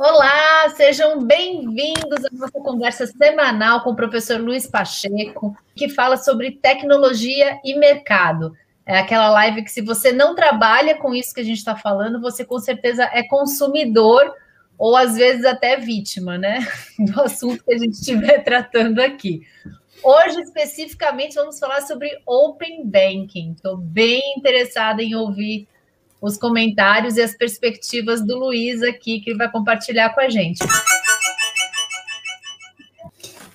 Olá, sejam bem-vindos à nossa conversa semanal com o professor Luiz Pacheco, que fala sobre tecnologia e mercado. É aquela live que, se você não trabalha com isso que a gente está falando, você com certeza é consumidor ou às vezes até vítima, né, do assunto que a gente estiver tratando aqui. Hoje, especificamente, vamos falar sobre Open Banking. Estou bem interessada em ouvir os comentários e as perspectivas do Luiz aqui, que ele vai compartilhar com a gente.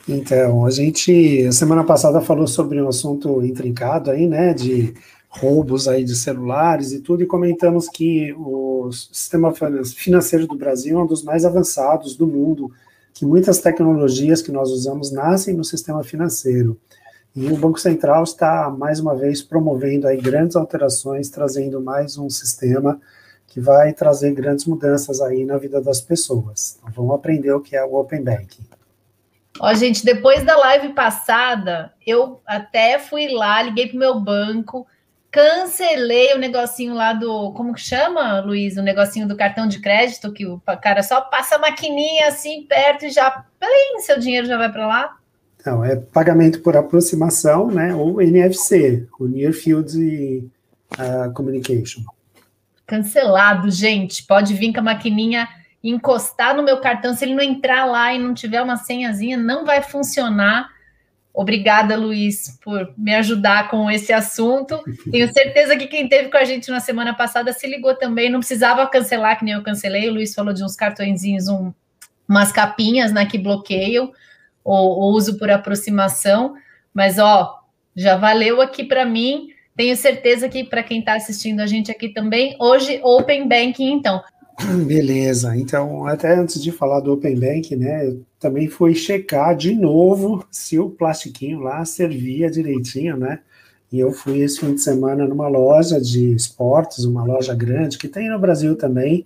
Então, a gente, semana passada, falou sobre um assunto intrincado aí, né, de roubos aí de celulares e tudo, e comentamos que o sistema financeiro do Brasil é um dos mais avançados do mundo, que muitas tecnologias que nós usamos nascem no sistema financeiro. E o Banco Central está, mais uma vez, promovendo aí grandes alterações, trazendo mais um sistema que vai trazer grandes mudanças aí na vida das pessoas. Então, vamos aprender o que é o Open Banking. Ó, gente, depois da live passada, eu até fui lá, liguei para o meu banco, cancelei o negocinho lá do... Como que chama, Luiz? O negocinho do cartão de crédito, que o cara só passa a maquininha assim perto e já... Plim, seu dinheiro já vai para lá. Então, é pagamento por aproximação, né, ou NFC, o Near Field Communication. Cancelado, gente. Pode vir com a maquininha, encostar no meu cartão. Se ele não entrar lá e não tiver uma senhazinha, não vai funcionar. Obrigada, Luiz, por me ajudar com esse assunto. Tenho certeza que quem esteve com a gente na semana passada se ligou também. Não precisava cancelar, que nem eu cancelei. O Luiz falou de uns cartõezinhos, umas capinhas, né, que bloqueiam o uso por aproximação, mas ó, já valeu aqui para mim. Tenho certeza que para quem está assistindo a gente aqui também, hoje Open Banking, então. Beleza, então até antes de falar do Open Banking, né, eu também fui checar de novo se o plastiquinho lá servia direitinho, né, e eu fui esse fim de semana numa loja de esportes, uma loja grande, que tem no Brasil também,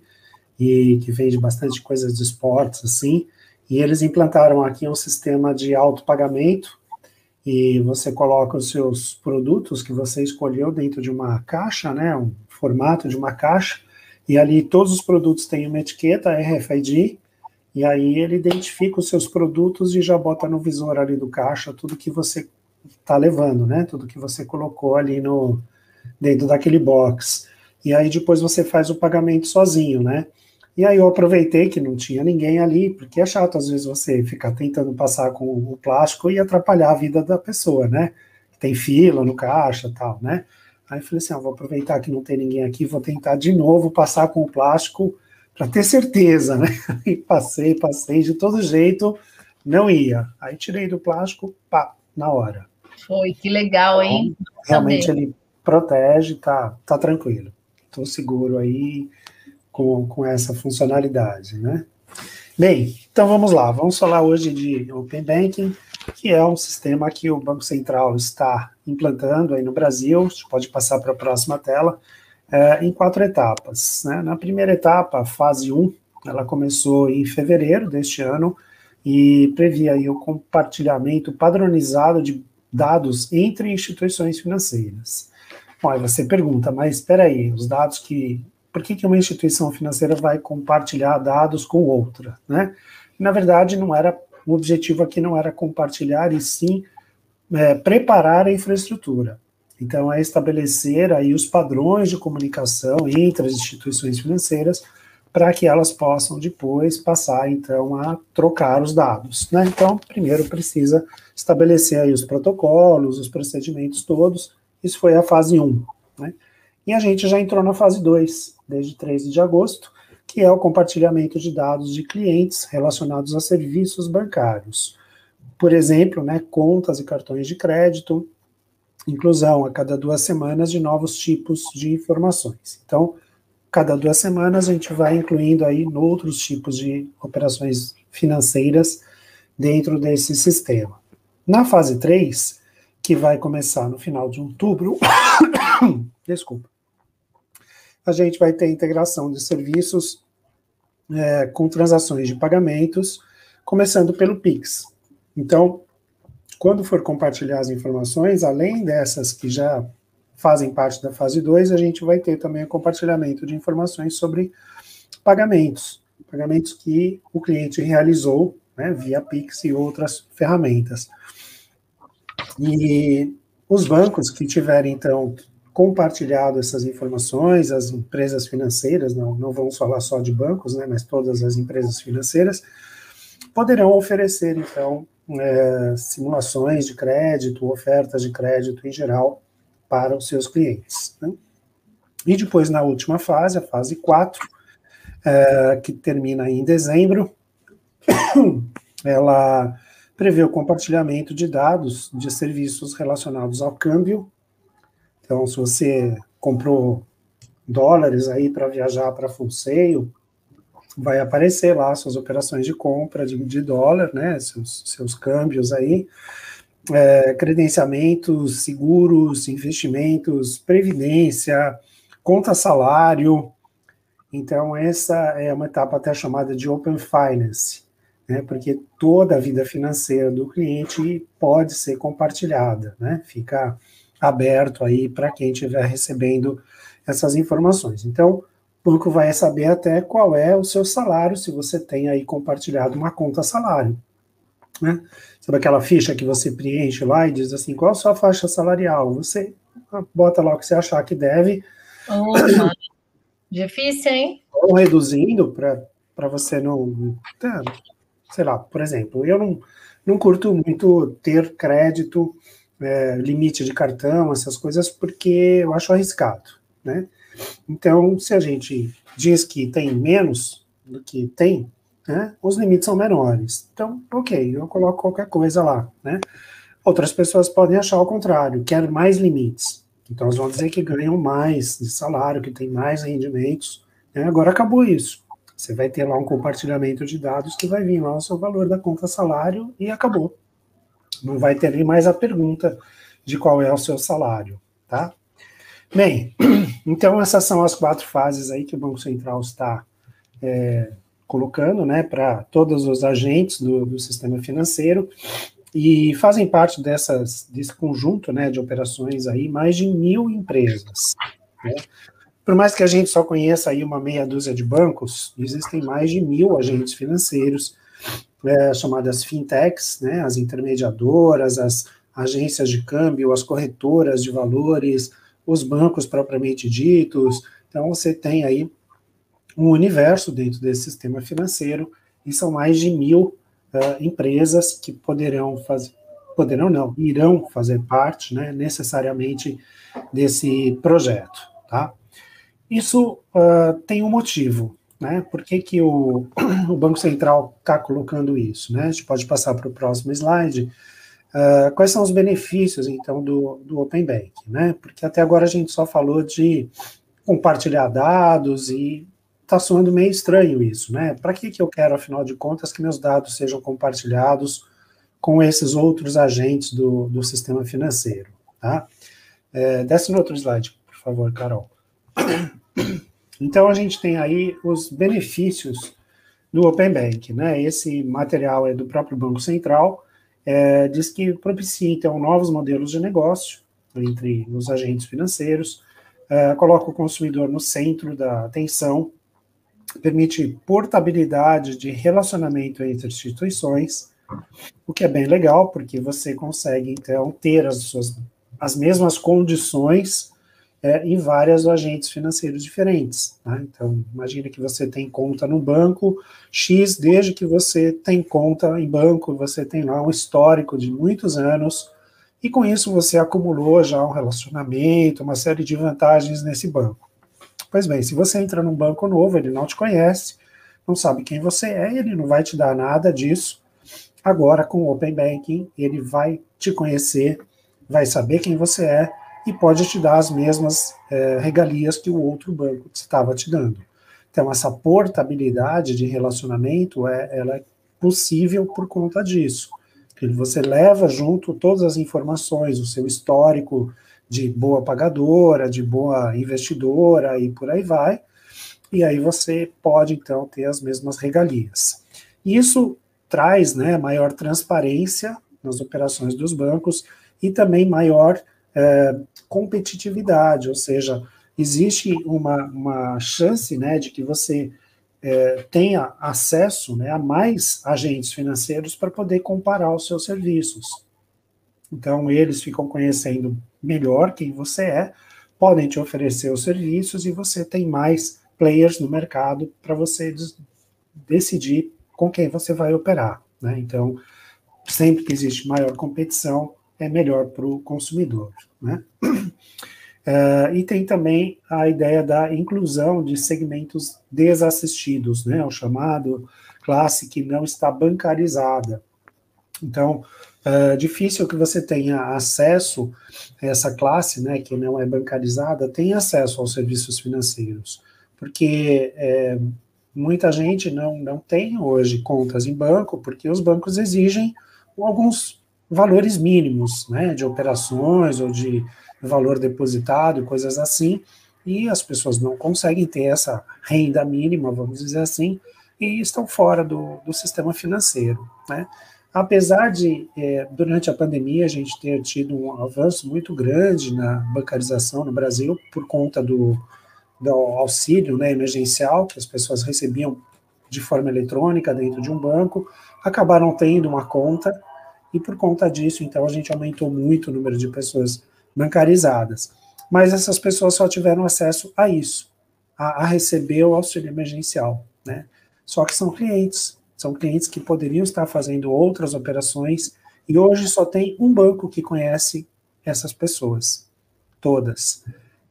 e que vende bastante coisas de esportes, assim, e eles implantaram aqui um sistema de autopagamento, e você coloca os seus produtos que você escolheu dentro de uma caixa, né, um formato de uma caixa, e ali todos os produtos têm uma etiqueta RFID, e aí ele identifica os seus produtos e já bota no visor ali do caixa tudo que você está levando, né, tudo que você colocou ali dentro daquele box. E aí depois você faz o pagamento sozinho, né. E aí eu aproveitei que não tinha ninguém ali, porque é chato às vezes você ficar tentando passar com o plástico e atrapalhar a vida da pessoa, né? Tem fila no caixa e tal, né? Aí eu falei assim, vou aproveitar que não tem ninguém aqui, vou tentar de novo passar com o plástico para ter certeza, né? E passei, de todo jeito, não ia. Aí tirei do plástico, pá, na hora. Foi, que legal, então, hein? Realmente ele protege, tá tranquilo. Estou seguro aí com essa funcionalidade, né? Bem, então vamos lá, vamos falar hoje de Open Banking, que é um sistema que o Banco Central está implantando aí no Brasil. A gente pode passar para a próxima tela, em 4 etapas, né? Na primeira etapa, a fase 1, ela começou em fevereiro deste ano e previa aí o compartilhamento padronizado de dados entre instituições financeiras. Bom, aí você pergunta, mas espera aí, os dados por que uma instituição financeira vai compartilhar dados com outra, né? Na verdade, o objetivo aqui não era compartilhar, e sim preparar a infraestrutura. Então, é estabelecer aí os padrões de comunicação entre as instituições financeiras para que elas possam depois passar, então, a trocar os dados, né? Então, primeiro precisa estabelecer aí os protocolos, os procedimentos todos. Isso foi a fase 1, né? E a gente já entrou na fase 2, desde 13 de agosto, que é o compartilhamento de dados de clientes relacionados a serviços bancários. Por exemplo, né, contas e cartões de crédito, inclusão a cada 2 semanas de novos tipos de informações. Então, cada 2 semanas a gente vai incluindo aí outros tipos de operações financeiras dentro desse sistema. Na fase 3, que vai começar no final de outubro, a gente vai ter integração de serviços com transações de pagamentos, começando pelo Pix. Então, quando for compartilhar as informações, além dessas que já fazem parte da fase 2, a gente vai ter também o compartilhamento de informações sobre pagamentos. pagamentos que o cliente realizou, né, via Pix e outras ferramentas. E os bancos que tiverem, então, compartilhado essas informações, as empresas financeiras, não vamos falar só de bancos, né, mas todas as empresas financeiras, poderão oferecer, então, simulações de crédito, ofertas de crédito em geral para os seus clientes, né? E depois, na última fase, a fase 4, que termina em dezembro, ela prevê o compartilhamento de dados de serviços relacionados ao câmbio. Então, se você comprou dólares aí para viajar para Full Sail, vai aparecer lá suas operações de compra de dólar, né, seus câmbios aí, credenciamentos, seguros, investimentos, previdência, conta salário. Então, essa é uma etapa até chamada de Open Finance, né, porque toda a vida financeira do cliente pode ser compartilhada, né, fica aberto aí para quem estiver recebendo essas informações. Então, o banco vai saber até qual é o seu salário, se você tem aí compartilhado uma conta salário, né? Sabe aquela ficha que você preenche lá e diz assim, qual a sua faixa salarial? Você bota lá o que você achar que deve. Difícil, hein? Ou reduzindo para você não... Sei lá, por exemplo, eu não curto muito ter crédito, limite de cartão, essas coisas, porque eu acho arriscado, né? Então, se a gente diz que tem menos do que tem, né, os limites são menores. Então, ok, eu coloco qualquer coisa lá, né? Outras pessoas podem achar o contrário, querem mais limites. Então, elas vão dizer que ganham mais de salário, que tem mais rendimentos, né? Agora acabou isso. Você vai ter lá um compartilhamento de dados que vai vir lá o seu valor da conta salário e acabou. Não vai ter nem mais a pergunta de qual é o seu salário, tá? Bem, então essas são as 4 fases aí que o Banco Central está colocando, né, para todos os agentes do sistema financeiro, e fazem parte desse conjunto, né, de operações aí, mais de 1.000 empresas, né? Por mais que a gente só conheça aí uma meia dúzia de bancos, existem mais de 1.000 agentes financeiros, chamadas fintechs, né, as intermediadoras, as agências de câmbio, as corretoras de valores, os bancos propriamente ditos. Então, você tem aí um universo dentro desse sistema financeiro, e são mais de 1.000 empresas que irão fazer parte, né, necessariamente desse projeto, tá? Isso tem um motivo, né? Por que o Banco Central está colocando isso, né? A gente pode passar para o próximo slide. Quais são os benefícios, então, do Open Banking, né? Porque até agora a gente só falou de compartilhar dados e está soando meio estranho isso, né? Para que eu quero, afinal de contas, que meus dados sejam compartilhados com esses outros agentes do sistema financeiro, tá? Desce no outro slide, por favor, Carol. Então, a gente tem aí os benefícios do Open Banking, né? Esse material é do próprio Banco Central, diz que propicia, então, novos modelos de negócio entre os agentes financeiros, coloca o consumidor no centro da atenção, permite portabilidade de relacionamento entre instituições, o que é bem legal, porque você consegue, então, ter as mesmas condições em vários agentes financeiros diferentes, né? Então, imagina que você tem conta no banco X, desde que você tem conta em banco, você tem lá um histórico de muitos anos, e com isso você acumulou já um relacionamento, uma série de vantagens nesse banco. Pois bem, se você entra num banco novo, ele não te conhece, não sabe quem você é, ele não vai te dar nada disso. Agora, com o Open Banking, ele vai te conhecer, vai saber quem você é, e pode te dar as mesmas regalias que o outro banco estava te dando. Então, essa portabilidade de relacionamento, ela é possível por conta disso. Que você leva junto todas as informações, o seu histórico de boa pagadora, de boa investidora e por aí vai, e aí você pode, então, ter as mesmas regalias. Isso traz, né, maior transparência nas operações dos bancos e também maior competitividade, ou seja, existe uma chance, né, de que você tenha acesso, né, a mais agentes financeiros para poder comparar os seus serviços. Então, eles ficam conhecendo melhor quem você é, podem te oferecer os serviços e você tem mais players no mercado para você decidir com quem você vai operar, né? Então, sempre que existe maior competição, é melhor para o consumidor, né? E tem também a ideia da inclusão de segmentos desassistidos, né? O chamado classe que não está bancarizada. Então, é difícil que você tenha acesso a essa classe, né, que não é bancarizada, tenha acesso aos serviços financeiros, porque muita gente não tem hoje contas em banco, porque os bancos exigem alguns valores mínimos, né, de operações ou de valor depositado, coisas assim, e as pessoas não conseguem ter essa renda mínima, vamos dizer assim, e estão fora do sistema financeiro, né. Apesar de, durante a pandemia, a gente ter tido um avanço muito grande na bancarização no Brasil, por conta do auxílio, né, emergencial, que as pessoas recebiam de forma eletrônica dentro de um banco, acabaram tendo uma conta, e por conta disso, então, a gente aumentou muito o número de pessoas bancarizadas. Mas essas pessoas só tiveram acesso a isso, a receber o auxílio emergencial, né? Só que são clientes que poderiam estar fazendo outras operações, e hoje só tem um banco que conhece essas pessoas, todas.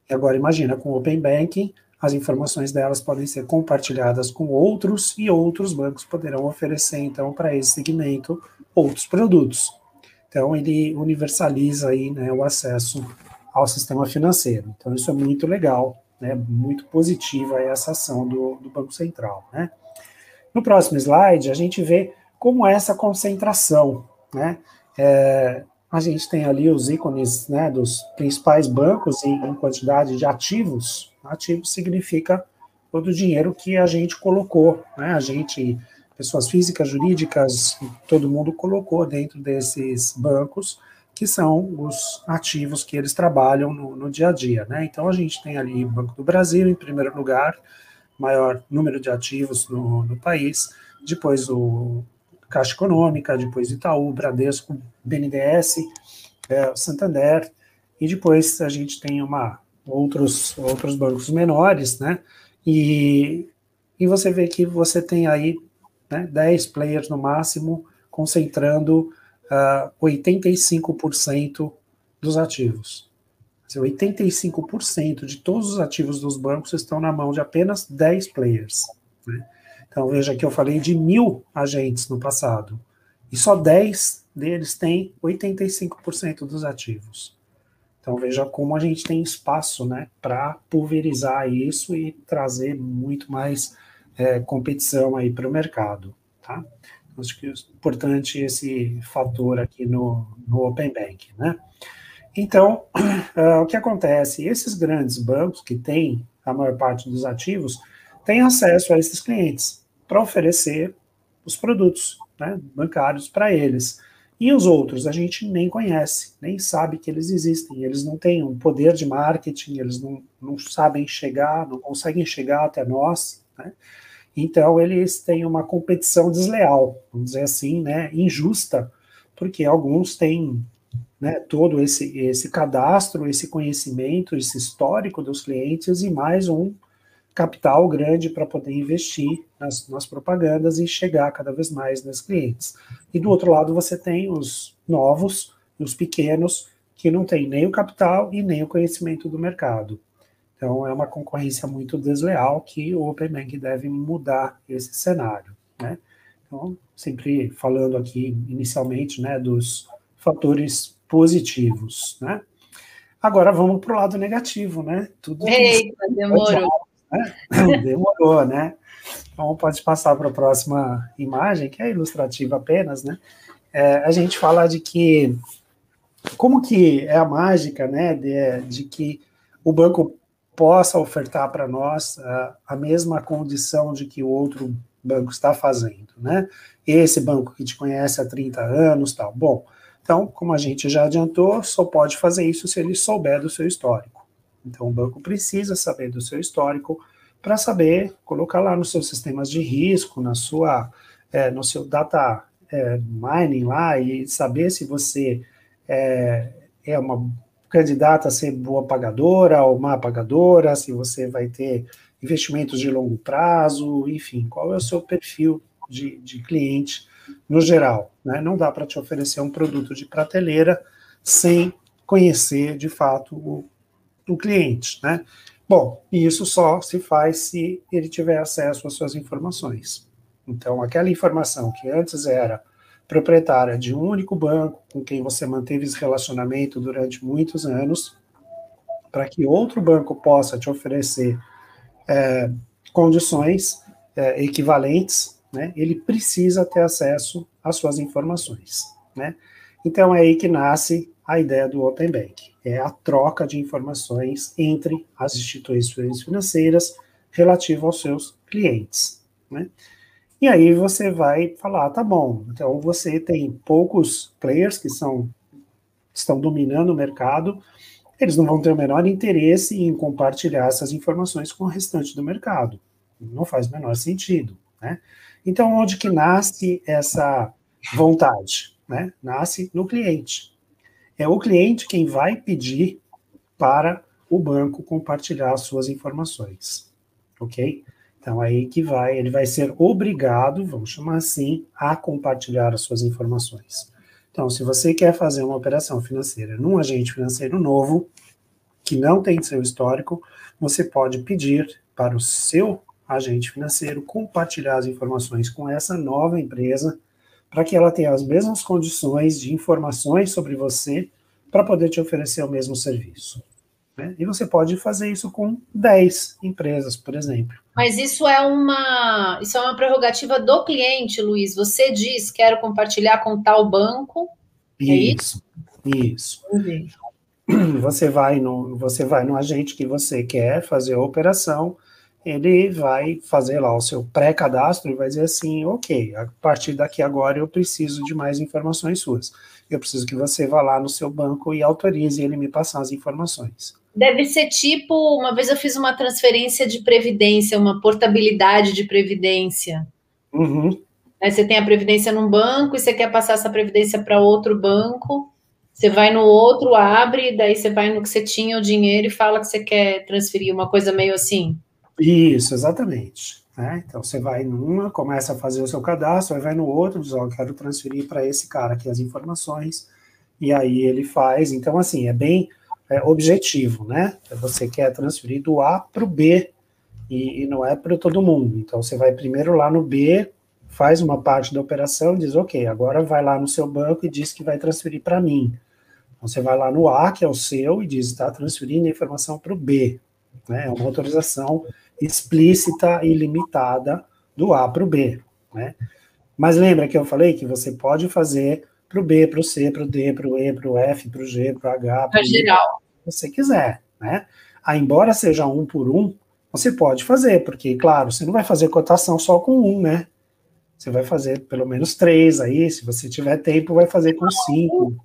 E agora imagina, com o Open Banking, as informações delas podem ser compartilhadas com outros, e outros bancos poderão oferecer, então, para esse segmento, outros produtos. Então, ele universaliza aí, né, o acesso ao sistema financeiro. Então, isso é muito legal, né, muito positiva essa ação do Banco Central, né. No próximo slide, a gente vê como é essa concentração, né? A gente tem ali os ícones, né, dos principais bancos em quantidade de ativos. Ativos significa todo o dinheiro que a gente colocou, né? A gente, pessoas físicas, jurídicas, todo mundo colocou dentro desses bancos, que são os ativos que eles trabalham no dia a dia, né? Então, a gente tem ali o Banco do Brasil, em primeiro lugar, maior número de ativos no país, depois o Caixa Econômica, depois Itaú, Bradesco, BNDES, Santander, e depois a gente tem outros bancos menores, né, e você vê que você tem aí, né, 10 players no máximo, concentrando 85% dos ativos. 85% de todos os ativos dos bancos estão na mão de apenas 10 players, né? Então, veja que eu falei de 1.000 agentes no passado, e só 10 deles têm 85% dos ativos. Então, veja como a gente tem espaço, né, para pulverizar isso e trazer muito mais competição aí para o mercado, tá? Acho que é importante esse fator aqui no Open Bank, né? Então, o que acontece? Esses grandes bancos que têm a maior parte dos ativos têm acesso a esses clientes para oferecer os produtos, né, bancários para eles. E os outros a gente nem conhece, nem sabe que eles existem. Eles não têm um poder de marketing, eles não sabem chegar, não conseguem chegar até nós, né? Então, eles têm uma competição desleal, vamos dizer assim, né, injusta, porque alguns têm, né, todo esse cadastro, esse conhecimento, esse histórico dos clientes e mais um capital grande para poder investir nas propagandas e chegar cada vez mais nos clientes. E do outro lado você tem os novos, os pequenos, que não têm nem o capital e nem o conhecimento do mercado. Então é uma concorrência muito desleal que o Open Bank deve mudar esse cenário, né? Então, sempre falando aqui inicialmente, né, dos fatores positivos, né? Agora vamos para o lado negativo, né? Tudo eita, demorou. Né? Demorou, né? Então pode passar para a próxima imagem, que é ilustrativa apenas, né? A gente fala de que como que é a mágica, né, de que o banco possa ofertar para nós a mesma condição de que o outro banco está fazendo, né? Esse banco que te conhece há 30 anos, tal. Bom, então, como a gente já adiantou, só pode fazer isso se ele souber do seu histórico. Então, o banco precisa saber do seu histórico para saber, colocar lá nos seus sistemas de risco, no seu data mining lá, e saber se você é uma candidata a ser boa pagadora ou má pagadora, se você vai ter investimentos de longo prazo, enfim, qual é o seu perfil de cliente no geral, né? Não dá para te oferecer um produto de prateleira sem conhecer, de fato, o cliente, né? Bom, e isso só se faz se ele tiver acesso às suas informações. Então, aquela informação que antes era proprietária de um único banco, com quem você manteve esse relacionamento durante muitos anos, para que outro banco possa te oferecer condições equivalentes, né, ele precisa ter acesso às suas informações, né? Então, é aí que nasce a ideia do Open Bank, é a troca de informações entre as instituições financeiras relativo aos seus clientes, né? E aí você vai falar, tá bom, então você tem poucos players que estão dominando o mercado, eles não vão ter o menor interesse em compartilhar essas informações com o restante do mercado. Não faz o menor sentido, né? Então, onde que nasce essa vontade, né? Nasce no cliente. É o cliente quem vai pedir para o banco compartilhar as suas informações, ok? Então, aí que ele vai ser obrigado, vamos chamar assim, a compartilhar as suas informações. Então, se você quer fazer uma operação financeira num agente financeiro novo, que não tem seu histórico, você pode pedir para o seu agente financeiro compartilhar as informações com essa nova empresa, para que ela tenha as mesmas condições de informações sobre você, para poder te oferecer o mesmo serviço, né? E você pode fazer isso com 10 empresas, por exemplo. Mas isso é uma prerrogativa do cliente, Luiz. Você diz, quero compartilhar com tal banco. Isso, é isso? Entendi. Você vai no agente que você quer fazer a operação, ele vai fazer lá o seu pré-cadastro e vai dizer assim, ok, a partir daqui agora eu preciso de mais informações suas. Eu preciso que você vá lá no seu banco e autorize ele me passar as informações. Deve ser tipo, uma vez eu fiz uma transferência de previdência, uma portabilidade de previdência. Uhum. Aí você tem a previdência num banco e você quer passar essa previdência para outro banco, você vai no outro, abre, daí você vai no que você tinha o dinheiro e fala que você quer transferir, uma coisa meio assim. Isso, exatamente. Né? Então, você vai numa, começa a fazer o seu cadastro, aí vai no outro, diz, ó, eu quero transferir para esse cara aqui as informações, e aí ele faz. Então, assim, é bem objetivo, né? Você quer transferir do A para o B, e não é para todo mundo. Então, você vai primeiro lá no B, faz uma parte da operação, diz, ok, agora vai lá no seu banco e diz que vai transferir para mim. Então, você vai lá no A, que é o seu, e diz, está transferindo a informação para o B. Né? É uma autorização explícita e limitada do A para o B. Né? Mas lembra que eu falei que você pode fazer para o B, para o C, para o D, para o E, para o F, para o G, para o H, para o I, geral, se você quiser. Né? Embora seja um por um, você pode fazer, porque, claro, você não vai fazer cotação só com um, né? Você vai fazer pelo menos 3 aí, se você tiver tempo, vai fazer com 5.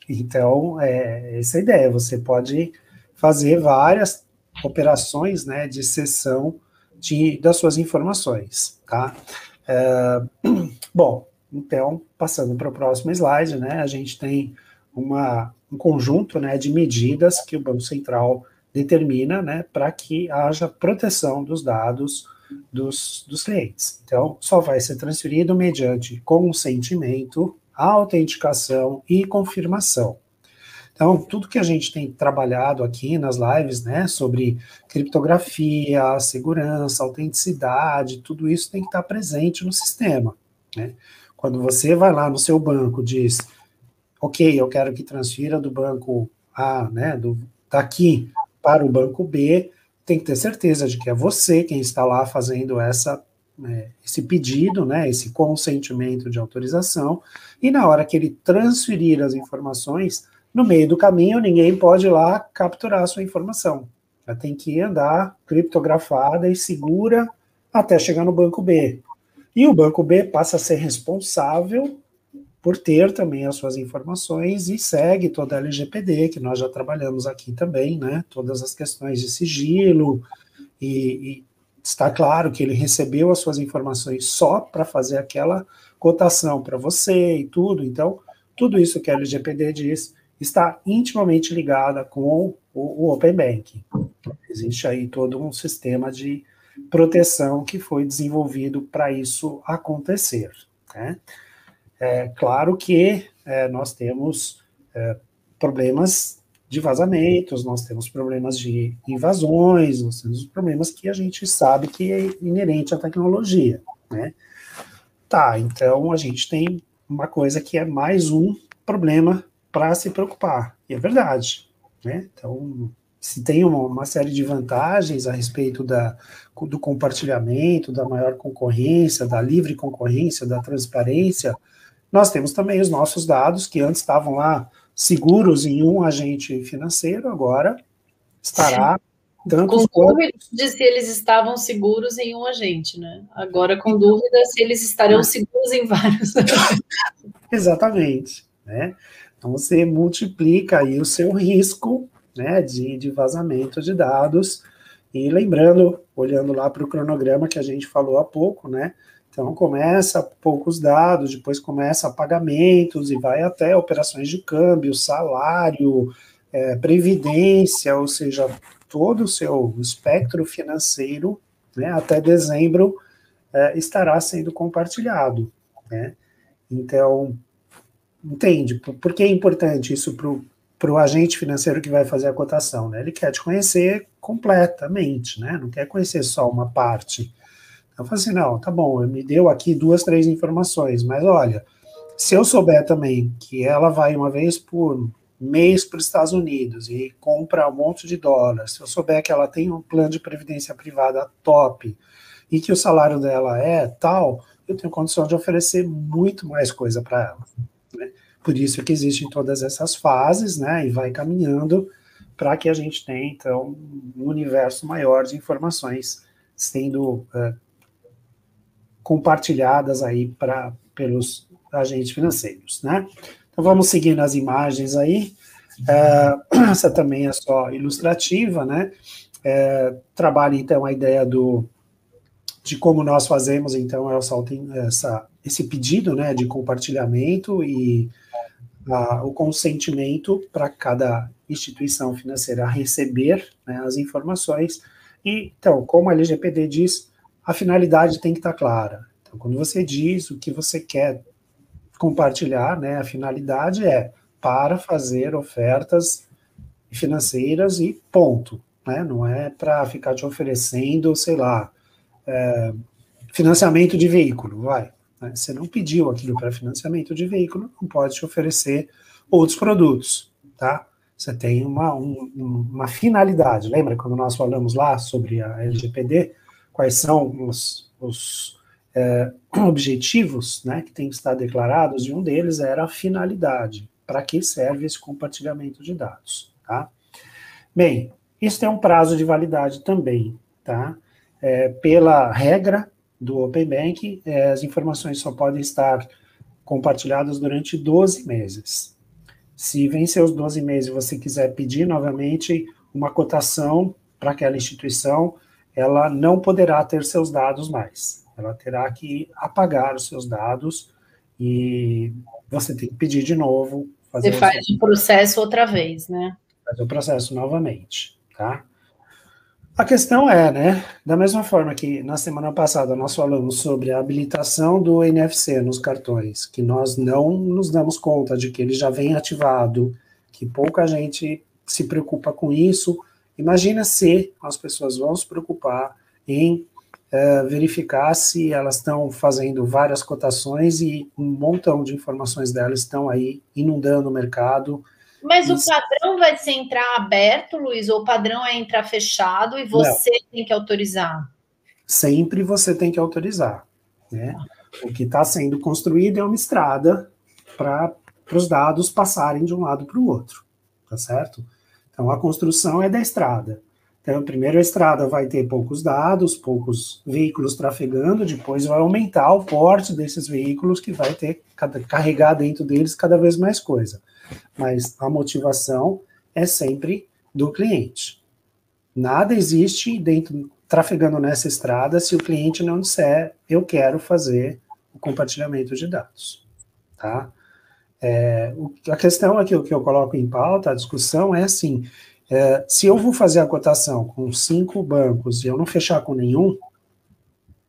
Então, essa é a ideia, você pode fazer várias operações, né, de cessão das suas informações, tá? Bom, então, passando para o próximo slide, né, a gente tem um conjunto, né, de medidas que o Banco Central determina, né, para que haja proteção dos dados dos clientes. Então, só vai ser transferido mediante consentimento, autenticação e confirmação. Então, tudo que a gente tem trabalhado aqui nas lives, né, sobre criptografia, segurança, autenticidade, tudo isso tem que estar presente no sistema, né? Quando você vai lá no seu banco, diz, ok, eu quero que transfira do banco A, né, daqui para o banco B, tem que ter certeza de que é você quem está lá fazendo esse pedido, né, esse consentimento de autorização, e na hora que ele transferir as informações, no meio do caminho, ninguém pode ir lá capturar a sua informação. Ela tem que andar criptografada e segura até chegar no banco B. E o banco B passa a ser responsável por ter também as suas informações e segue toda a LGPD, que nós já trabalhamos aqui também, né? Todas as questões de sigilo, e está claro que ele recebeu as suas informações só para fazer aquela cotação para você e tudo. Então, tudo isso que a LGPD diz está intimamente ligada com o Open Banking. Existe aí todo um sistema de proteção que foi desenvolvido para isso acontecer, né? É claro que nós temos problemas de vazamentos, nós temos problemas de invasões, nós temos problemas que a gente sabe que é inerente à tecnologia, né? Tá, então a gente tem uma coisa que é mais um problema para se preocupar, e é verdade, né? Então, se tem uma série de vantagens a respeito do compartilhamento, da maior concorrência, da livre concorrência, da transparência, nós temos também os nossos dados, que antes estavam lá seguros em um agente financeiro, agora estará tantos com dúvida de se eles estavam seguros em um agente, né? Agora com dúvida se eles estarão seguros em vários. Exatamente, né? Então você multiplica aí o seu risco, né, de vazamento de dados, e lembrando, olhando lá para o cronograma que a gente falou há pouco, né? Então, começa poucos dados, depois começa pagamentos e vai até operações de câmbio, salário, previdência, ou seja, todo o seu espectro financeiro, né, até dezembro, estará sendo compartilhado, né? Então, entende? Por que é importante isso para o agente financeiro que vai fazer a cotação, né? Ele quer te conhecer completamente, né? Não quer conhecer só uma parte. Eu falei assim, não, tá bom, me deu aqui 2, 3 informações, mas olha, se eu souber também que ela vai uma vez por mês para os Estados Unidos e compra um monte de dólares, se eu souber que ela tem um plano de previdência privada top e que o salário dela é tal, eu tenho condição de oferecer muito mais coisa para ela, né? Por isso que existem todas essas fases, né, e vai caminhando para que a gente tenha, então, um universo maior de informações sendo compartilhadas aí pelos agentes financeiros, né? Então vamos seguir nas imagens aí. Essa também é só ilustrativa, né? Trabalha então a ideia de como nós fazemos então esse pedido, né, de compartilhamento e o consentimento para cada instituição financeira receber, né, as informações. E então, como a LGPD diz, a finalidade tem que estar clara. Então, quando você diz o que você quer compartilhar, né, a finalidade é para fazer ofertas financeiras e ponto, né? Não é para ficar te oferecendo, sei lá, financiamento de veículo, vai. Né? Você não pediu aquilo para financiamento de veículo, não pode te oferecer outros produtos, tá? Você tem uma finalidade. Lembra quando nós falamos lá sobre a LGPD? Quais são os objetivos, né, que têm que estar declarados, e um deles era a finalidade, para que serve esse compartilhamento de dados, tá? Bem, isso tem um prazo de validade também, tá? Pela regra do Open Banking, as informações só podem estar compartilhadas durante 12 meses. Se vencer os 12 meses e você quiser pedir novamente uma cotação para aquela instituição, ela não poderá ter seus dados mais. Ela terá que apagar os seus dados e você tem que pedir de novo. Você faz o processo outra vez, né? Fazer o processo novamente, tá? A questão é, né, da mesma forma que na semana passada nós falamos sobre a habilitação do NFC nos cartões, que nós não nos damos conta de que ele já vem ativado, que pouca gente se preocupa com isso. Imagina se as pessoas vão se preocupar em verificar se elas estão fazendo várias cotações e um montão de informações delas estão aí inundando o mercado. Mas o padrão vai ser entrar aberto, Luiz, ou o padrão é entrar fechado e você tem que autorizar? Sempre você tem que autorizar, né? O que está sendo construído é uma estrada para os dados passarem de um lado para o outro, tá certo? Então, a construção é da estrada. Então, primeiro a estrada vai ter poucos dados, poucos veículos trafegando, depois vai aumentar o porte desses veículos que vai ter carregar dentro deles cada vez mais coisa. Mas a motivação é sempre do cliente. Nada existe trafegando nessa estrada se o cliente não disser eu quero fazer o compartilhamento de dados. Tá? A questão aqui, o que eu coloco em pauta, a discussão é assim, se eu vou fazer a cotação com 5 bancos e eu não fechar com nenhum,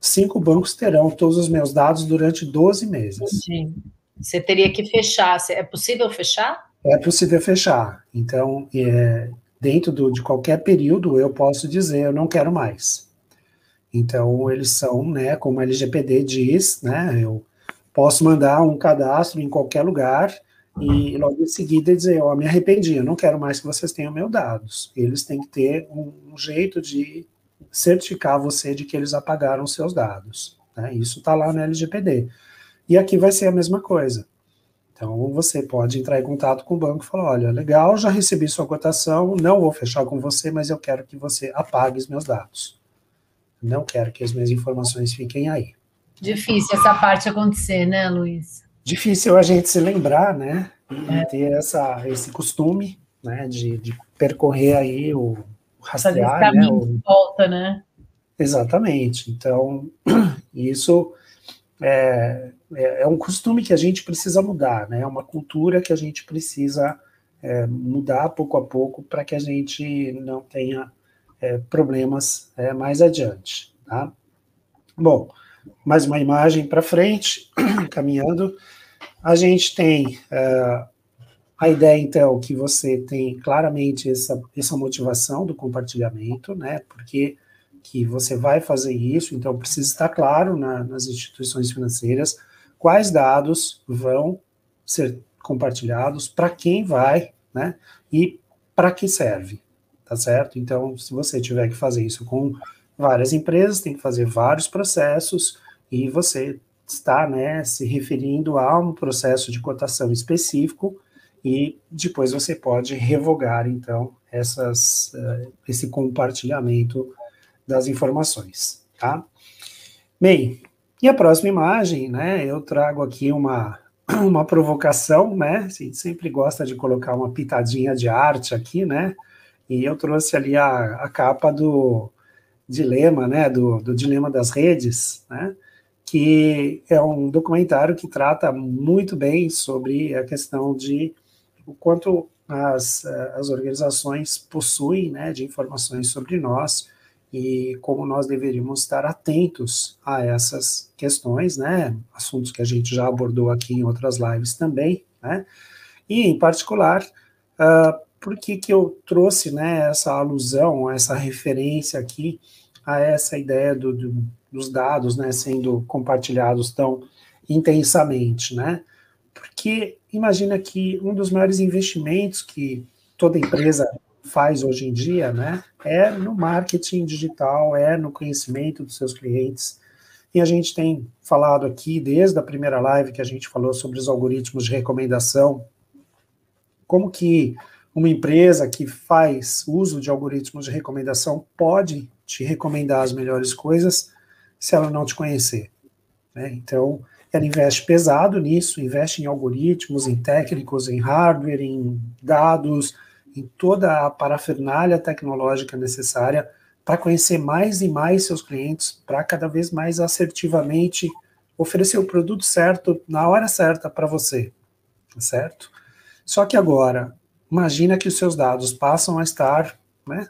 5 bancos terão todos os meus dados durante 12 meses. Entendi. Você teria que fechar. É possível fechar? É possível fechar. Então, dentro de qualquer período, eu posso dizer, eu não quero mais. Então, eles são, né, como a LGPD diz, né, eu posso mandar um cadastro em qualquer lugar e logo em seguida dizer, me arrependi, eu não quero mais que vocês tenham meus dados. Eles têm que ter um jeito de certificar você de que eles apagaram seus dados. Né? Isso está lá na LGPD. E aqui vai ser a mesma coisa. Então, você pode entrar em contato com o banco e falar, olha, legal, já recebi sua cotação, não vou fechar com você, mas eu quero que você apague os meus dados. Não quero que as minhas informações fiquem aí. Difícil essa parte acontecer, né, Luiz? Difícil a gente se lembrar, né, e ter esse costume, né, de percorrer aí o rastrear, né, volta, né? Exatamente. Então, isso é um costume que a gente precisa mudar, né, é uma cultura que a gente precisa mudar pouco a pouco para que a gente não tenha problemas mais adiante, tá? Bom, mais uma imagem para frente, caminhando. A gente tem a ideia, então, que você tem claramente essa motivação do compartilhamento, né? Porque que você vai fazer isso, então precisa estar claro nas instituições financeiras quais dados vão ser compartilhados, para quem vai, né? E para que serve, tá certo? Então, se você tiver que fazer isso com várias empresas, tem que fazer vários processos, e você está, né, se referindo a um processo de cotação específico, e depois você pode revogar, então, esse compartilhamento das informações, tá? Bem, e a próxima imagem, né, eu trago aqui uma provocação, né, a gente sempre gosta de colocar uma pitadinha de arte aqui, né, e eu trouxe ali a capa do dilema, né, do dilema das redes, né, que é um documentário que trata muito bem sobre a questão de o quanto as organizações possuem, né, de informações sobre nós e como nós deveríamos estar atentos a essas questões, né, assuntos que a gente já abordou aqui em outras lives também, né, e em particular, por que eu trouxe, né, essa alusão, essa referência aqui a essa ideia dos dados, né, sendo compartilhados tão intensamente, né? Porque imagina que um dos maiores investimentos que toda empresa faz hoje em dia, né, é no marketing digital, é no conhecimento dos seus clientes. E a gente tem falado aqui, desde a primeira live que a gente falou sobre os algoritmos de recomendação, como que uma empresa que faz uso de algoritmos de recomendação pode te recomendar as melhores coisas se ela não te conhecer, né? Então, ela investe pesado nisso, investe em algoritmos, em técnicos, em hardware, em dados, em toda a parafernália tecnológica necessária para conhecer mais e mais seus clientes, para cada vez mais assertivamente oferecer o produto certo, na hora certa para você, certo? Só que agora, imagina que os seus dados passam a estar, né,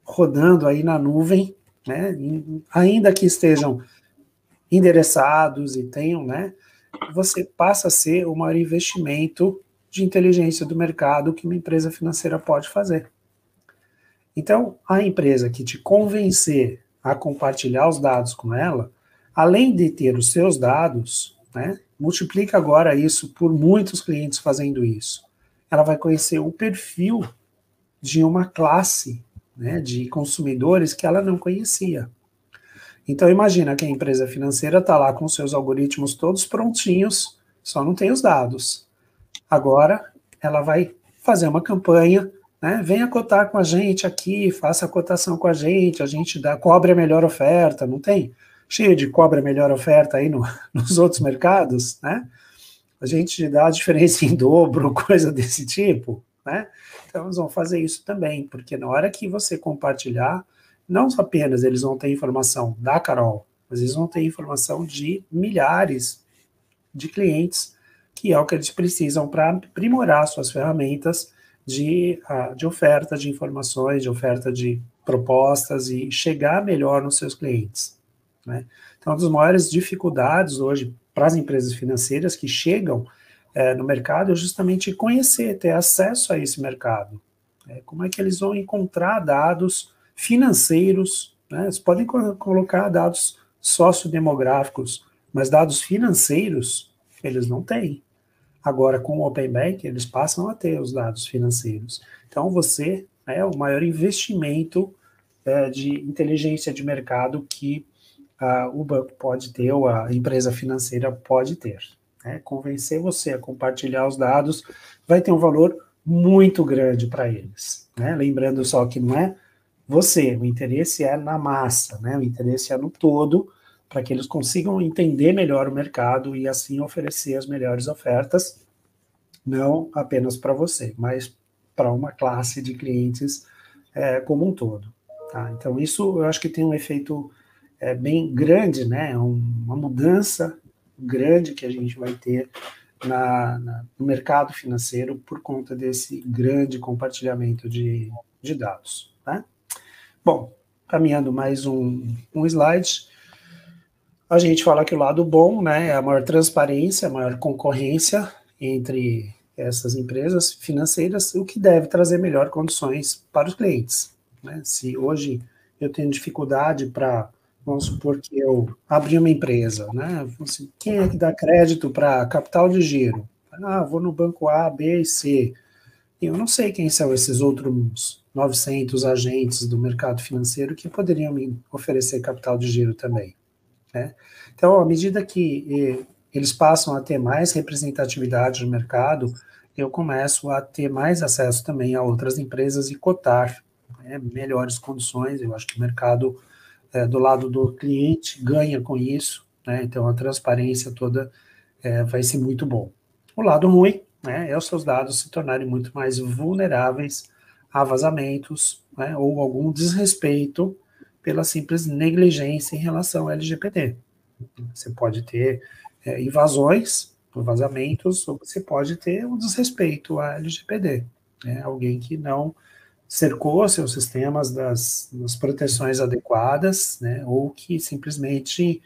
rodando aí na nuvem, né, ainda que estejam endereçados e tenham, né, você passa a ser o maior investimento de inteligência do mercado que uma empresa financeira pode fazer. Então, a empresa que te convencer a compartilhar os dados com ela, além de ter os seus dados, né, multiplica agora isso por muitos clientes fazendo isso. Ela vai conhecer o perfil de uma classe, né, de consumidores que ela não conhecia. Então, imagina que a empresa financeira está lá com seus algoritmos todos prontinhos, só não tem os dados. Agora, ela vai fazer uma campanha né? Venha cotar com a gente aqui, faça a cotação com a gente cobre a melhor oferta, não tem? Cheio de cobra a melhor oferta aí nos outros mercados, né? A gente dá a diferença em dobro, coisa desse tipo, né? Então, eles vão fazer isso também, porque na hora que você compartilhar, não apenas eles vão ter informação da Carol, mas eles vão ter informação de milhares de clientes, que é o que eles precisam para aprimorar suas ferramentas de oferta de informações, de oferta de propostas e chegar melhor nos seus clientes, né? Então, uma das maiores dificuldades hoje para as empresas financeiras que chegam no mercado é justamente conhecer, ter acesso a esse mercado. Como é que eles vão encontrar dados financeiros, né? Eles podem colocar dados sociodemográficos, mas dados financeiros eles não têm. Agora, com o Open Bank, eles passam a ter os dados financeiros. Então, você é o maior investimento de inteligência de mercado que o banco pode ter, ou a empresa financeira pode ter. Convencer você a compartilhar os dados vai ter um valor muito grande para eles, né? Lembrando só que não é você, o interesse é na massa, né? O interesse é no todo, para que eles consigam entender melhor o mercado e assim oferecer as melhores ofertas, não apenas para você, mas para uma classe de clientes como um todo. Tá? Então, isso eu acho que tem um efeito bem grande, né? Uma mudança grande que a gente vai ter no mercado financeiro por conta desse grande compartilhamento de dados. Tá? Bom, caminhando mais um slide, a gente fala que o lado bom, né, é a maior transparência, a maior concorrência entre essas empresas financeiras, o que deve trazer melhor condições para os clientes, né? Se hoje eu tenho dificuldade para, vamos supor que eu abri uma empresa, né? Assim, quem é que dá crédito para capital de giro? Vou no banco A, B e C. Eu não sei quem são esses outros 900 agentes do mercado financeiro que poderiam me oferecer capital de giro também, né? Então, à medida que eles passam a ter mais representatividade no mercado, eu começo a ter mais acesso também a outras empresas e cotar, né, melhores condições. Eu acho que o mercado, do lado do cliente, ganha com isso, né? Então, a transparência toda vai ser muito bom. O lado ruim, né, é os seus dados se tornarem muito mais vulneráveis a vazamentos, né, ou algum desrespeito pela simples negligência em relação ao LGPD. Você pode ter invasões, vazamentos, ou você pode ter um desrespeito à LGPD, né, alguém que não cercou seus sistemas das proteções adequadas, né, ou que simplesmente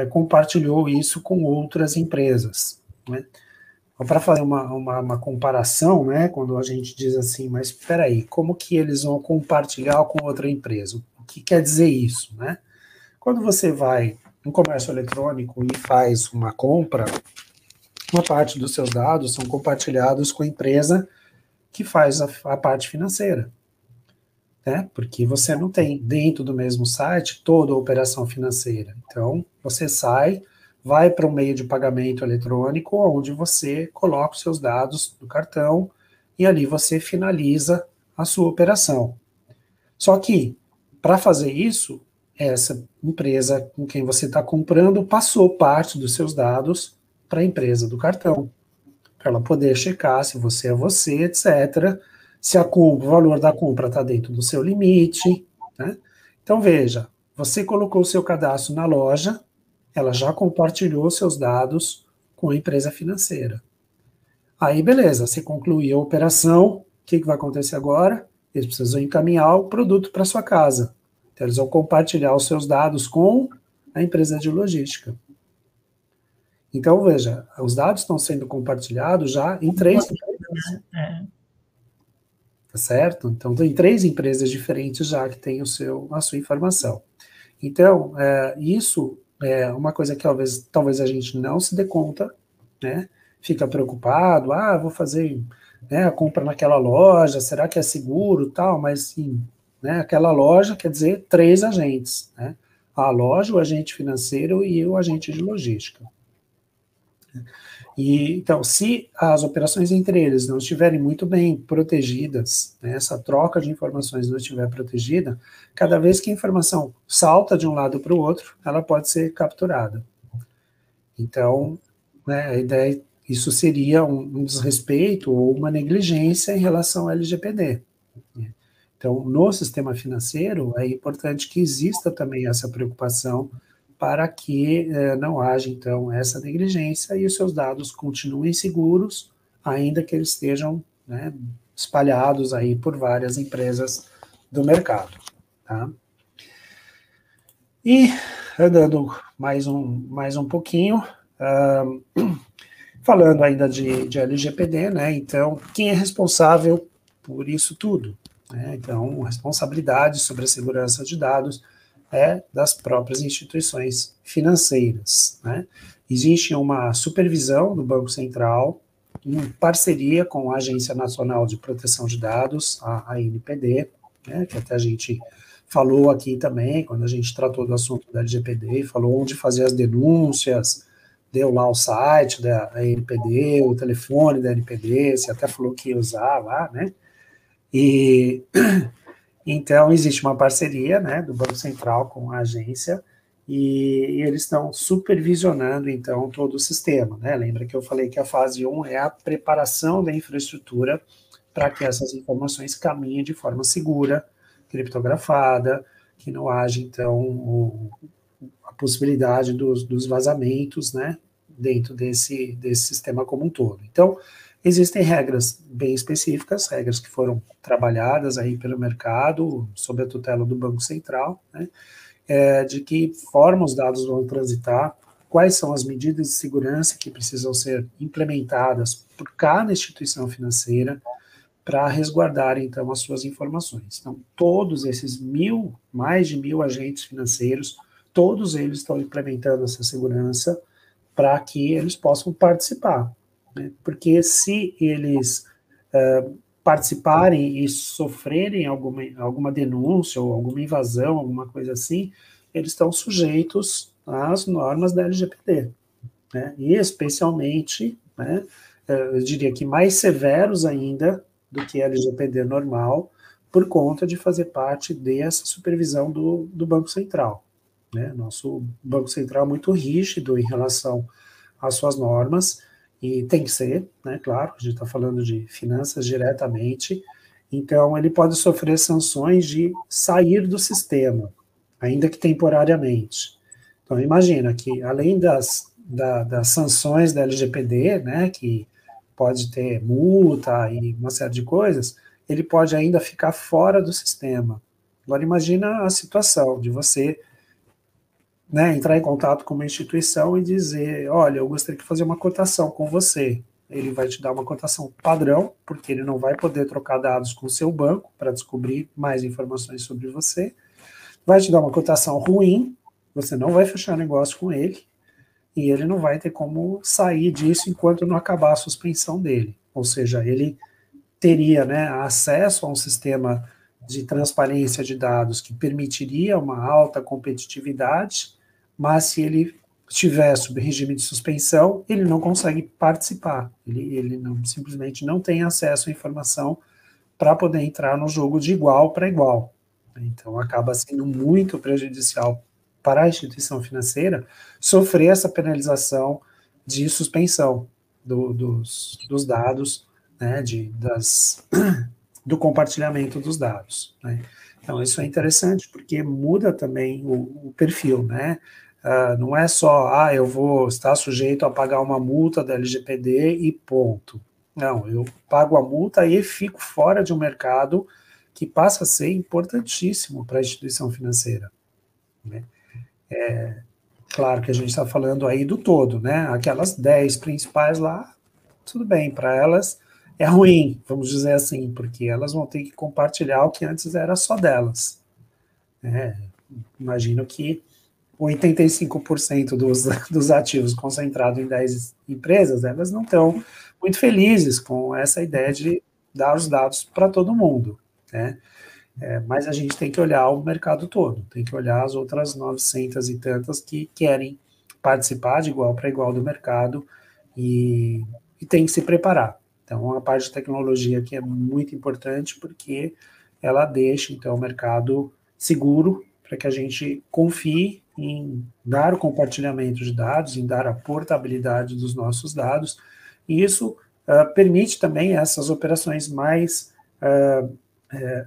compartilhou isso com outras empresas, né. Para fazer uma comparação, né, quando a gente diz assim, mas espera aí, como que eles vão compartilhar com outra empresa? O que quer dizer isso, né? Quando você vai no comércio eletrônico e faz uma compra, uma parte dos seus dados são compartilhados com a empresa que faz a parte financeira, né? Porque você não tem dentro do mesmo site toda a operação financeira. Então, você sai, vai para um meio de pagamento eletrônico, onde você coloca os seus dados do cartão e ali você finaliza a sua operação. Só que, para fazer isso, essa empresa com quem você está comprando passou parte dos seus dados para a empresa do cartão, para ela poder checar se você é você, etc., se o valor da compra está dentro do seu limite, né? Então, veja, você colocou o seu cadastro na loja, ela já compartilhou seus dados com a empresa financeira. Aí, beleza, você concluiu a operação, o que vai acontecer agora? Eles precisam encaminhar o produto para sua casa. Então, eles vão compartilhar os seus dados com a empresa de logística. Então, veja, os dados estão sendo compartilhados já em 3 empresas. Tá certo? Então, tem 3 empresas diferentes já que têm a sua informação. Então, isso é uma coisa que talvez a gente não se dê conta, né? Fica preocupado, vou fazer, né, a compra naquela loja, será que é seguro, tal, mas sim, né, aquela loja quer dizer 3 agentes, né? A loja, o agente financeiro e o agente de logística. E, então, se as operações entre eles não estiverem muito bem protegidas, né, essa troca de informações não estiver protegida, cada vez que a informação salta de um lado para o outro, ela pode ser capturada. Então, né, a ideia, isso seria um desrespeito ou uma negligência em relação ao LGPD. Então, no sistema financeiro, é importante que exista também essa preocupação para que não haja, então, essa negligência e os seus dados continuem seguros, ainda que eles estejam, né, espalhados aí por várias empresas do mercado. Tá? E, andando mais um pouquinho, falando ainda de LGPD, né, então, quem é responsável por isso tudo? Né? Então, a responsabilidade sobre a segurança de dados é das próprias instituições financeiras. Né? Existe uma supervisão do Banco Central, em parceria com a Agência Nacional de Proteção de Dados, a ANPD, né, que até a gente falou aqui também, quando a gente tratou do assunto da LGPD, falou onde fazer as denúncias, deu lá o site da ANPD, o telefone da ANPD, você até falou que ia usar lá, né? E então existe uma parceria, né, do Banco Central com a agência e eles estão supervisionando então todo o sistema, né? Lembra que eu falei que a fase 1 é a preparação da infraestrutura para que essas informações caminhem de forma segura, criptografada, que não haja então a possibilidade dos vazamentos, né, dentro desse sistema como um todo. Então, existem regras bem específicas, regras que foram trabalhadas aí pelo mercado, sob a tutela do Banco Central, né, de que forma os dados vão transitar, quais são as medidas de segurança que precisam ser implementadas por cada instituição financeira para resguardar, então, as suas informações. Então, todos esses mais de 1.000 agentes financeiros, todos eles estão implementando essa segurança para que eles possam participar. Né? Porque se eles participarem e sofrerem alguma denúncia ou alguma invasão, alguma coisa assim, eles estão sujeitos às normas da LGPD. Né? E especialmente, né, eu diria que mais severos ainda do que a LGPD normal, por conta de fazer parte dessa supervisão do Banco Central. Né? Nosso Banco Central é muito rígido em relação às suas normas, e tem que ser, né, claro, a gente está falando de finanças diretamente, então ele pode sofrer sanções de sair do sistema, ainda que temporariamente. Então imagina que além das sanções da LGPD, né, que pode ter multa e uma série de coisas, ele pode ainda ficar fora do sistema. Agora imagina a situação de você, né, entrar em contato com uma instituição e dizer, olha, eu gostaria de fazer uma cotação com você. Ele vai te dar uma cotação padrão, porque ele não vai poder trocar dados com o seu banco para descobrir mais informações sobre você. Vai te dar uma cotação ruim, você não vai fechar negócio com ele, e ele não vai ter como sair disso enquanto não acabar a suspensão dele. Ou seja, ele teria, né, acesso a um sistema de transparência de dados que permitiria uma alta competitividade, mas se ele estiver sob regime de suspensão, ele não consegue participar, ele simplesmente não tem acesso à informação para poder entrar no jogo de igual para igual. Então, acaba sendo muito prejudicial para a instituição financeira sofrer essa penalização de suspensão dos dados, né, do compartilhamento dos dados. Né. Então, isso é interessante, porque muda também o perfil, né? Não é só, eu vou estar sujeito a pagar uma multa da LGPD e ponto. Não, eu pago a multa e fico fora de um mercado que passa a ser importantíssimo para a instituição financeira. Né? Claro que a gente está falando aí do todo, né? Aquelas 10 principais lá, tudo bem, para elas é ruim, vamos dizer assim, porque elas vão ter que compartilhar o que antes era só delas. Imagino que 85% dos ativos concentrados em 10 empresas, elas não estão muito felizes com essa ideia de dar os dados para todo mundo, né? Mas a gente tem que olhar o mercado todo, tem que olhar as outras 900 e tantas que querem participar de igual para igual do mercado e tem que se preparar. Então, a parte de tecnologia aqui é muito importante porque ela deixa, então, o mercado seguro para que a gente confie em dar o compartilhamento de dados, em dar a portabilidade dos nossos dados, e isso permite também essas operações mais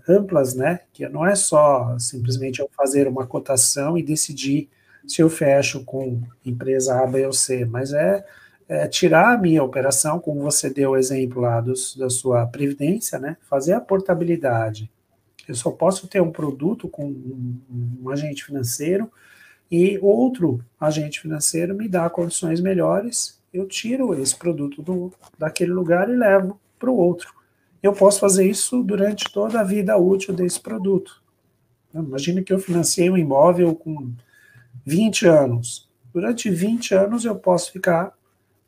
amplas, né, que não é só simplesmente eu fazer uma cotação e decidir se eu fecho com empresa A, B ou C, mas tirar a minha operação, como você deu o exemplo lá da sua previdência, né, fazer a portabilidade. Eu só posso ter um produto com um agente financeiro e outro agente financeiro me dá condições melhores, eu tiro esse produto daquele lugar e levo para o outro. Eu posso fazer isso durante toda a vida útil desse produto. Imagina que eu financiei um imóvel com 20 anos. Durante 20 anos eu posso ficar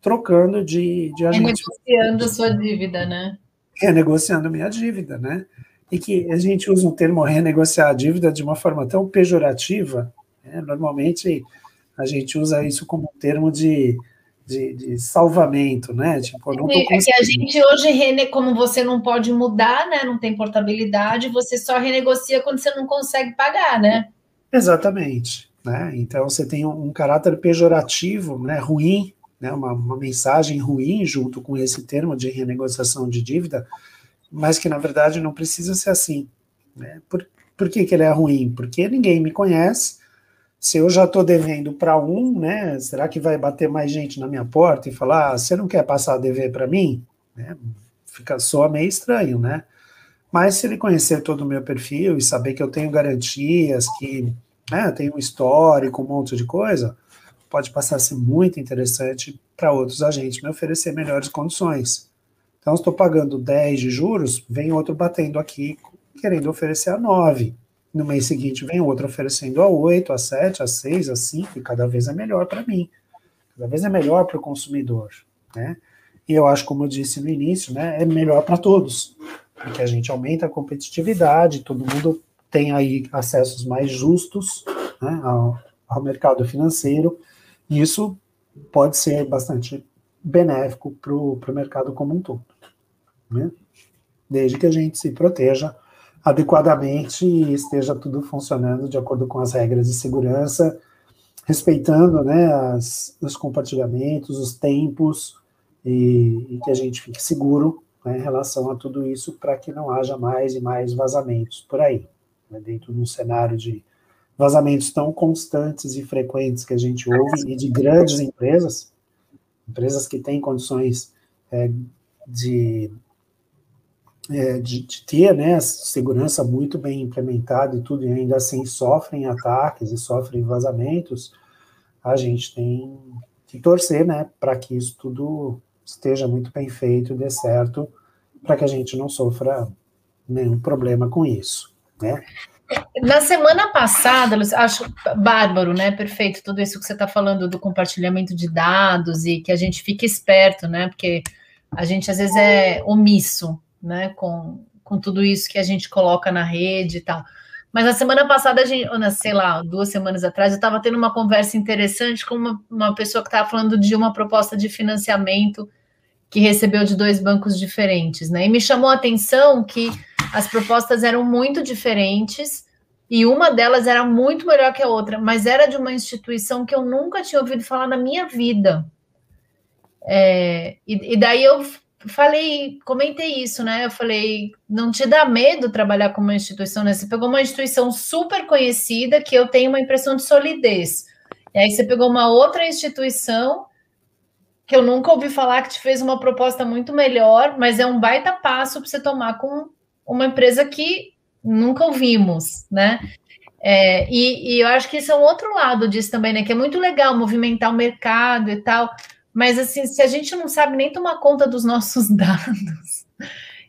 trocando de agente. Renegociando a sua dívida, né? Renegociando a minha dívida, né? E que a gente usa um termo renegociar a dívida de uma forma tão pejorativa, né? Normalmente a gente usa isso como um termo de salvamento, né? Tipo, eu não tô conseguindo. É que a gente hoje, como você não pode mudar, né? Não tem portabilidade, você só renegocia quando você não consegue pagar, né? Exatamente, né? Então você tem um caráter pejorativo, né? Ruim, né? Uma mensagem ruim junto com esse termo de renegociação de dívida, mas que na verdade não precisa ser assim, né? Por que ele é ruim? Porque ninguém me conhece. Se eu já estou devendo para né, será que vai bater mais gente na minha porta e falar, você não quer passar a dever para mim? Né? Soa meio estranho, né? Mas se ele conhecer todo o meu perfil e saber que eu tenho garantias, que eu tenho um histórico, um monte de coisa, pode passar a ser muito interessante para outros agentes me oferecer melhores condições. Então, estou pagando 10 de juros, vem outro batendo aqui, querendo oferecer a 9. No mês seguinte vem outro oferecendo a 8, a 7, a 6, a 5, e cada vez é melhor para mim. Cada vez é melhor para o consumidor, né? E eu acho, como eu disse no início, né, é melhor para todos, porque a gente aumenta a competitividade, todo mundo tem aí acessos mais justos, né, ao mercado financeiro, e isso pode ser bastante benéfico para o mercado como um todo, né? Desde que a gente se proteja adequadamente e esteja tudo funcionando de acordo com as regras de segurança, respeitando, né, os compartilhamentos, os tempos, e que a gente fique seguro, né, em relação a tudo isso, para que não haja mais e mais vazamentos por aí, né, dentro de um cenário de vazamentos tão constantes e frequentes que a gente ouve, e de grandes empresas que têm condições de ter, né, segurança muito bem implementada e tudo, e ainda assim sofrem ataques e sofrem vazamentos. A gente tem que torcer, né, para que isso tudo esteja muito bem feito, dê certo, para que a gente não sofra nenhum problema com isso, né? Na semana passada, acho bárbaro, né? Perfeito, tudo isso que você está falando do compartilhamento de dados e que a gente fique esperto, né? Porque a gente às vezes é omisso, né? Com tudo isso que a gente coloca na rede e tal. Mas na semana passada, sei lá, 2 semanas atrás, eu estava tendo uma conversa interessante com uma pessoa que estava falando de uma proposta de financiamento que recebeu de 2 bancos diferentes, né? E me chamou a atenção que as propostas eram muito diferentes e uma delas era muito melhor que a outra, mas era de uma instituição que eu nunca tinha ouvido falar na minha vida. E daí eu comentei isso, né? Eu falei, não te dá medo trabalhar com uma instituição, né? Você pegou uma instituição super conhecida que eu tenho uma impressão de solidez. E aí você pegou uma outra instituição que eu nunca ouvi falar, que te fez uma proposta muito melhor, mas é um baita passo para você tomar com uma empresa que nunca ouvimos, né? E eu acho que esse é um outro lado disso também, né? Que é muito legal movimentar o mercado e tal, mas assim, se a gente não sabe nem tomar conta dos nossos dados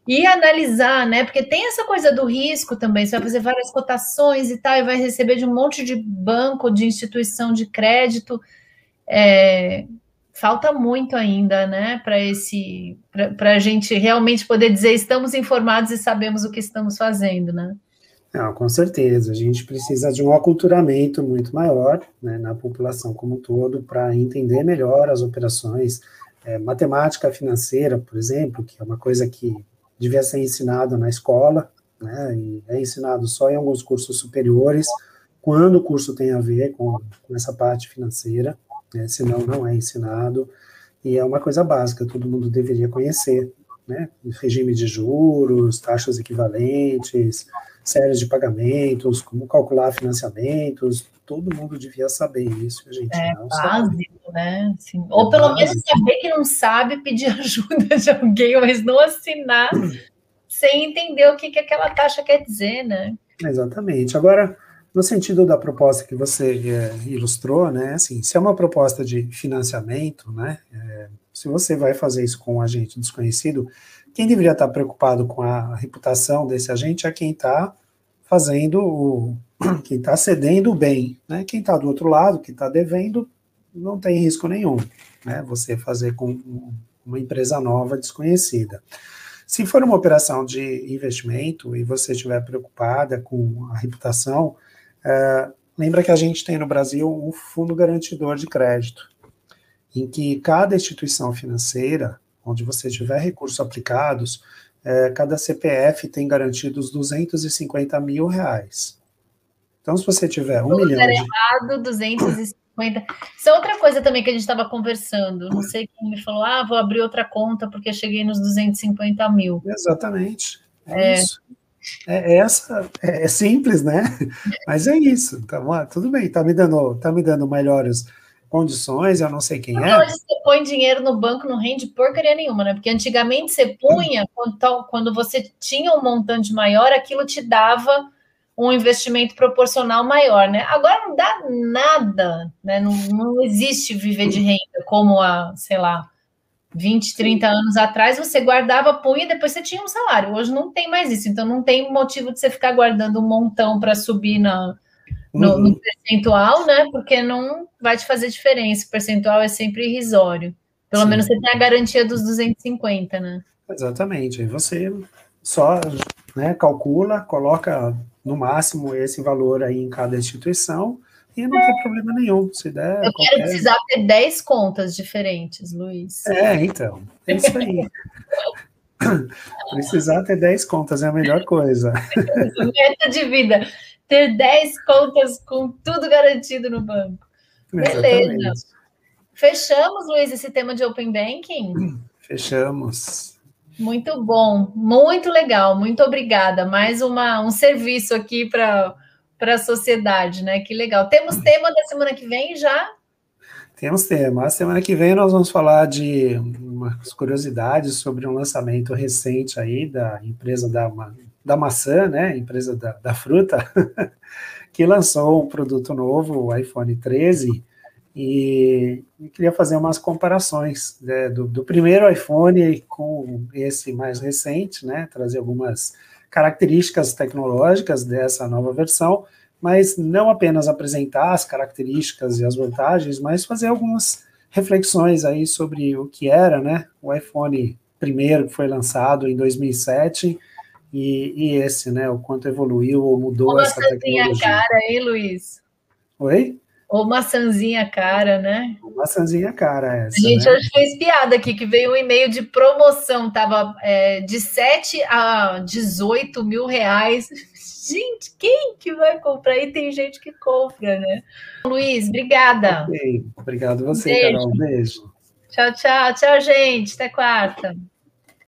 e analisar, né? Porque tem essa coisa do risco também, você vai fazer várias cotações e tal, e vai receber de um monte de banco, de instituição de crédito. Falta muito ainda, né, para a gente realmente poder dizer estamos informados e sabemos o que estamos fazendo, né? Não, com certeza, a gente precisa de um aculturamento muito maior, né, na população como um todo, para entender melhor as operações, matemática financeira, por exemplo, que é uma coisa que devia ser ensinada na escola, né, e é ensinado só em alguns cursos superiores, quando o curso tem a ver com essa parte financeira, né, senão não é ensinado, e é uma coisa básica, todo mundo deveria conhecer, né, regime de juros, taxas equivalentes, séries de pagamentos, como calcular financiamentos, todo mundo devia saber isso, a gente não sabe. Básico, né? Assim, ou pelo menos saber que não sabe, pedir ajuda de alguém, mas não assinar sem entender o que aquela taxa quer dizer, né? Exatamente. Agora, no sentido da proposta que você ilustrou, né, assim, se é uma proposta de financiamento, né, se você vai fazer isso com um agente desconhecido, quem deveria estar preocupado com a reputação desse agente é quem está fazendo, quem está cedendo o bem, né, quem está do outro lado, que está devendo, não tem risco nenhum, né, você fazer com uma empresa nova, desconhecida. Se for uma operação de investimento e você estiver preocupada com a reputação, lembra que a gente tem no Brasil um fundo garantidor de crédito, em que cada instituição financeira, onde você tiver recursos aplicados, cada CPF tem garantidos R$250 mil. Então, se você tiver R$1 milhão errado, 250. Isso é outra coisa também que a gente estava conversando. Não sei quem me falou, vou abrir outra conta porque cheguei nos 250 mil. Exatamente. Isso. É simples, né? Mas é isso. Então, tudo bem, tá me dando melhores condições, eu não sei quem é. Hoje você põe dinheiro no banco, não rende porcaria nenhuma, né? Porque antigamente você punha, quando você tinha um montante maior, aquilo te dava um investimento proporcional maior, né? Agora não dá nada, né? Não existe viver de renda como há, sei lá, 20, 30 anos atrás, você guardava, punha e depois você tinha um salário. Hoje não tem mais isso, então não tem motivo de você ficar guardando um montão para subir no percentual, né? Porque não vai te fazer diferença. O percentual é sempre irrisório. Pelo menos você tem a garantia dos 250, né? Exatamente. Aí você só, né, calcula, coloca no máximo esse valor aí em cada instituição e não tem problema nenhum. Se der Eu quero precisar ter 10 contas diferentes, Luiz. Então, é isso aí. Precisar ter 10 contas é a melhor coisa. Meta de vida, ter 10 contas com tudo garantido no banco. Beleza. Exatamente. Fechamos, Luiz, esse tema de Open Banking? Fechamos. Muito bom, muito legal, muito obrigada. Mais um serviço aqui para a sociedade, né? Que legal. Temos tema da semana que vem já? Temos tema. A semana que vem nós vamos falar de umas curiosidades sobre um lançamento recente aí da empresa da maçã, né? Empresa da fruta, que lançou um produto novo, o iPhone 13, e queria fazer umas comparações, né, do primeiro iPhone com esse mais recente, né? Trazer algumas características tecnológicas dessa nova versão, mas não apenas apresentar as características e as vantagens, mas fazer algumas reflexões aí sobre o que era, né, o iPhone primeiro que foi lançado em 2007 e esse, né, o quanto evoluiu ou mudou essa tecnologia. Uma maçãzinha cara, hein, Luiz? Oi? Ou maçãzinha cara, né? Maçãzinha cara essa, a gente, né? hoje fez piada aqui, que veio um e-mail de promoção, tava de 7 a 18 mil reais. Gente, quem que vai comprar? E tem gente que compra, né? Luiz, obrigada. Okay. Obrigado você, Carol. Beijo. Tchau, tchau. Tchau, gente. Até quarta.